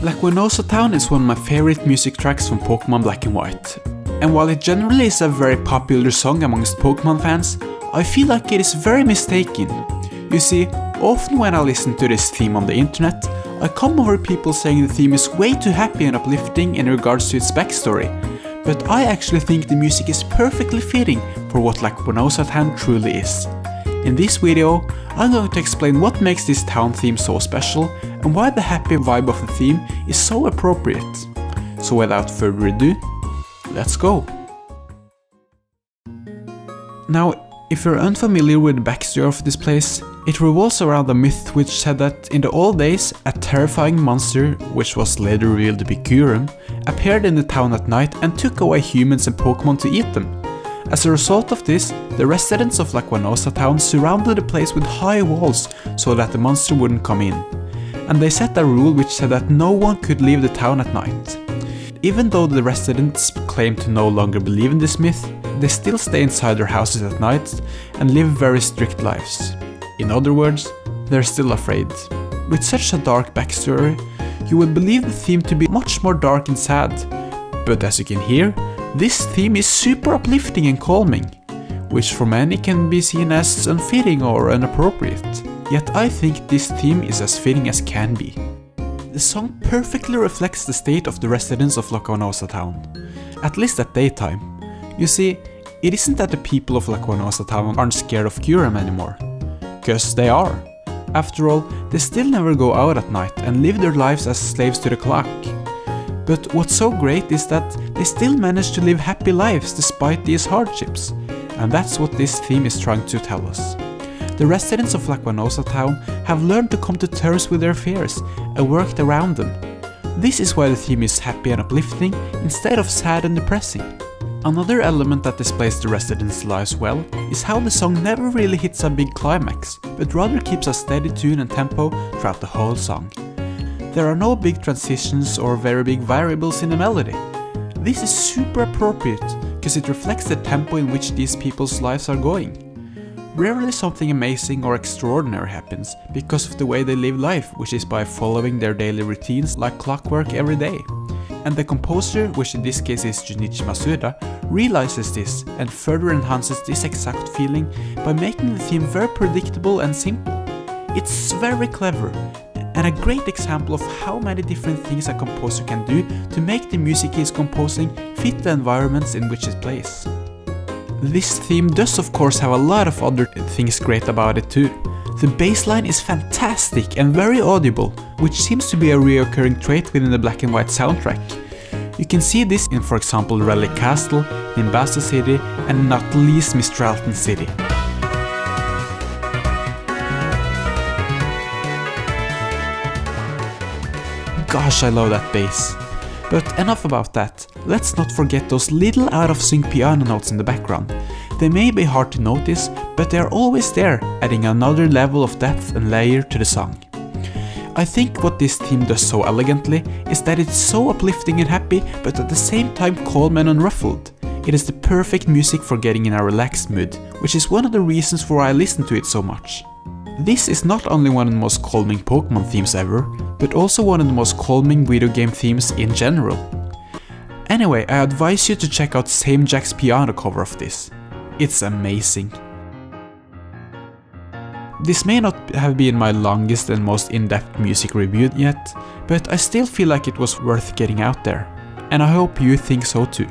Lacunosa Town is one of my favorite music tracks from Pokemon Black and White. And while it generally is a very popular song amongst Pokemon fans, I feel like it is very mistaken. You see, often when I listen to this theme on the internet, I come over people saying the theme is way too happy and uplifting in regards to its backstory, but I actually think the music is perfectly fitting for what Lacunosa Town truly is. In this video, I'm going to explain what makes this town theme so special and why the happy vibe of the theme is so appropriate. So without further ado, let's go! Now, if you're unfamiliar with the backstory of this place, it revolves around a myth which said that in the old days, a terrifying monster, which was later revealed to be Kyurem, appeared in the town at night and took away humans and Pokemon to eat them. As a result of this, the residents of Lacunosa Town surrounded the place with high walls so that the monster wouldn't come in. And they set a rule which said that no one could leave the town at night. Even though the residents claim to no longer believe in this myth, they still stay inside their houses at night and live very strict lives. In other words, they're still afraid. With such a dark backstory, you would believe the theme to be much more dark and sad. But as you can hear, this theme is super uplifting and calming, which for many can be seen as unfitting or inappropriate. Yet I think this theme is as fitting as can be. The song perfectly reflects the state of the residents of Lacunosa Town, at least at daytime. You see, it isn't that the people of Lacunosa Town aren't scared of Kyurem anymore, cause they are. After all, they still never go out at night and live their lives as slaves to the clock. But what's so great is that they still manage to live happy lives despite these hardships, and that's what this theme is trying to tell us. The residents of Lacunosa Town have learned to come to terms with their fears and worked around them. This is why the theme is happy and uplifting instead of sad and depressing. Another element that displays the residents' lives well is how the song never really hits a big climax, but rather keeps a steady tune and tempo throughout the whole song. There are no big transitions or very big variables in the melody. This is super appropriate because it reflects the tempo in which these people's lives are going. Rarely something amazing or extraordinary happens because of the way they live life, which is by following their daily routines like clockwork every day. And the composer, which in this case is Junichi Masuda, realizes this and further enhances this exact feeling by making the theme very predictable and simple. It's very clever, and a great example of how many different things a composer can do to make the music he is composing fit the environments in which it plays. This theme does of course have a lot of other things great about it too. The bass line is fantastic and very audible, which seems to be a recurring trait within the Black and White soundtrack. You can see this in, for example, Relic Castle, Nimbasa City, and not least Mistralton City. Gosh, I love that bass. But enough about that, let's not forget those little out-of-sync piano notes in the background. They may be hard to notice, but they are always there, adding another level of depth and layer to the song. I think what this theme does so elegantly is that it's so uplifting and happy, but at the same time calm and unruffled. It is the perfect music for getting in a relaxed mood, which is one of the reasons why I listen to it so much. This is not only one of the most calming Pokemon themes ever, but also one of the most calming video game themes in general. Anyway, I advise you to check out Same Jack's piano cover of this. It's amazing. This may not have been my longest and most in-depth music review yet, but I still feel like it was worth getting out there. And I hope you think so too.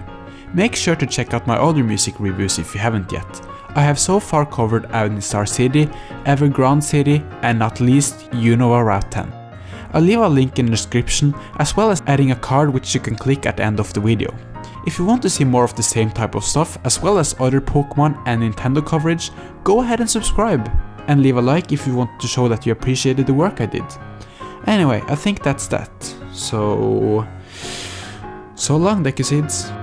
Make sure to check out my other music reviews if you haven't yet. I have so far covered Avnistar City, Evergrande City, and not least Unova Route 10. I'll leave a link in the description, as well as adding a card which you can click at the end of the video. If you want to see more of the same type of stuff, as well as other Pokemon and Nintendo coverage, go ahead and subscribe, and leave a like if you want to show that you appreciated the work I did. Anyway, I think that's that. So long, DekuSeeds.